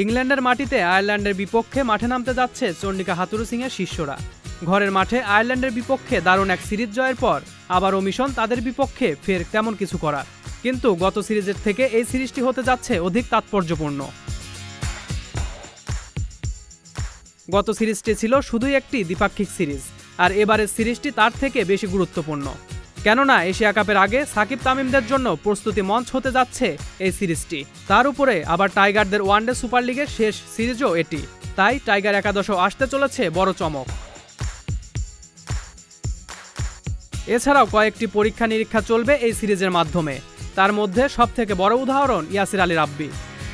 ইংল্যান্ডের মাটিতে আয়ারল্যান্ডের বিপক্ষে মাঠে নামতে যাচ্ছে চন্ডিকা হাথুরু সিংয়ের শিষ্যরা। ঘরের মাঠে আয়ারল্যান্ডের বিপক্ষে দারুণ এক সিরিজ জয়ের পর আবারও মিশন তাদের বিপক্ষে ফের তেমন কিছু করার। কিন্তু গত সিরিজের থেকে এই সিরিজটি হতে যাচ্ছে অধিক তাৎপর্যপূর্ণ। গত সিরিজটি ছিল শুধুই একটি দ্বিপাক্ষিক সিরিজ, আর এবারের সিরিজটি তার থেকে বেশি গুরুত্বপূর্ণ। কেননা এশিয়া কাপের আগে সাকিব তামিমদের জন্য প্রস্তুতি মঞ্চ হতে যাচ্ছে এই সিরিজটি। তার উপরে আবার টাইগারদের ওয়ানডে সুপার লিগের শেষ সিরিজও এটি। তাই টাইগার একাদশও আসতে চলেছে বড় চমক। এছাড়াও কয়েকটি পরীক্ষা নিরীক্ষা চলবে এই সিরিজের মাধ্যমে। তার মধ্যে সবথেকে বড় উদাহরণ ইয়াসির আলী রাব্বি।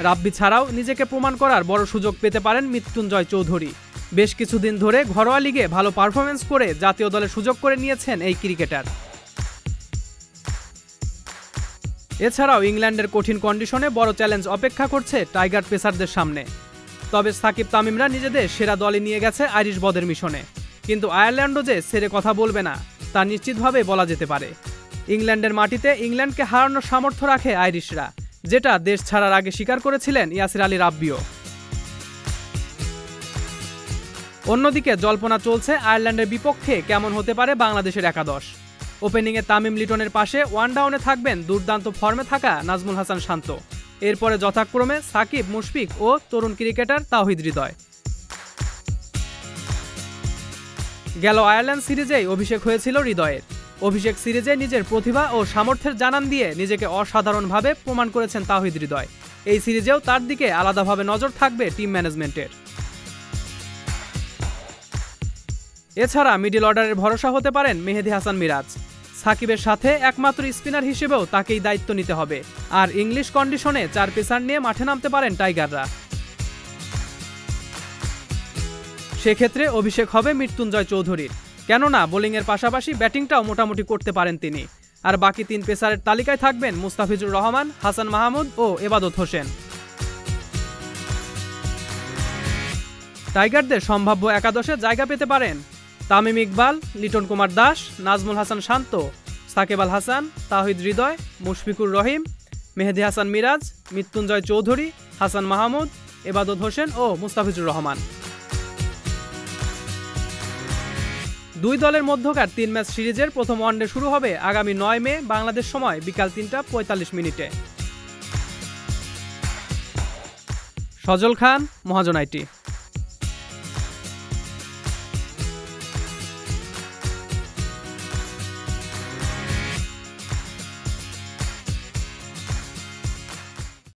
রাব্বি ছাড়াও নিজেকে প্রমাণ করার বড় সুযোগ পেতে পারেন মৃত্যুঞ্জয় চৌধুরী। বেশ কিছুদিন ধরে ঘরোয়া লিগে ভালো পারফরমেন্স করে জাতীয় দলে সুযোগ করে নিয়েছেন এই ক্রিকেটার। এছাড়াও ইংল্যান্ডের কঠিন কন্ডিশনে বড় চ্যালেঞ্জ অপেক্ষা করছে টাইগার পেসারদের সামনে। তবে সাকিব তামিমরা নিজেদের সেরা দলে নিয়ে গেছে আইরিশ বদের মিশনে। কিন্তু আয়ারল্যান্ডও যে ছেড়ে কথা বলবে না তা নিশ্চিতভাবে বলা যেতে পারে। ইংল্যান্ডের মাটিতে ইংল্যান্ডকে হারানোর সামর্থ্য রাখে আইরিশরা, যেটা দেশ ছাড়ার আগে স্বীকার করেছিলেন ইয়াসির আলী রাব্বিও। অন্যদিকে জল্পনা চলছে আয়ারল্যান্ডের বিপক্ষে কেমন হতে পারে বাংলাদেশের একাদশ। ওপেনিংয়ে তামিম লিটনের পাশে ওয়ান ডাউনে থাকবেন দুর্দান্ত ফর্মে থাকা নাজমুল হাসান শান্ত। এরপরে যথাক্রমে সাকিব, মুশফিক ও তরুণ ক্রিকেটার তাওহিদ হৃদয়। গেল আয়ারল্যান্ড সিরিজেই অভিষেক হয়েছিল হৃদয়ের। অভিষেক সিরিজে নিজের প্রতিভা ও সামর্থ্যের জানান দিয়ে নিজেকে অসাধারণভাবে প্রমাণ করেছেন তাওহিদ হৃদয়। এই সিরিজেও তার দিকে আলাদাভাবে নজর থাকবে টিম ম্যানেজমেন্টের। এছাড়া মিডল অর্ডারের ভরসা হতে পারেন মেহেদী হাসান মিরাজ। সাকিবের সাথে একমাত্র স্পিনার হিসেবেও তাকেই দায়িত্ব নিতে হবে। আর ইংলিশ কন্ডিশনে 4 পেসার নিয়ে মাঠে নামতে পারেন টাইগাররা। সেক্ষেত্রে অভিষেক হবে মৃত্যুঞ্জয় চৌধুরীর। কেননা বোলিংয়ের পাশাপাশি ব্যাটিংটাও মোটামুটি করতে পারেন তিনি। আর বাকি 3 পেসারের তালিকায় থাকবেন মুস্তাফিজুর রহমান, হাসান মাহমুদ ও এবাদত হোসেন। টাইগারদের সম্ভাব্য একাদশে জায়গা পেতে পারেন তামিম ইকবাল, লিটন কুমার দাস, নাজমুল হাসান শান্ত, সাকিব আল হাসান, তাওহিদ হৃদয়, মুশফিকুর রহিম, মেহেদী হাসান মিরাজ, মৃত্যুঞ্জয় চৌধুরী, হাসান মাহমুদ, এবাদত হোসেন ও মুস্তাফিজুর রহমান। 2 দলের মধ্যকার 3 ম্যাচ সিরিজের প্রথম ওয়ানডে শুরু হবে আগামী 9 মে বাংলাদেশ সময় বিকাল 3টা 45 মিনিটে। সজল খান, মহাজন আইটি।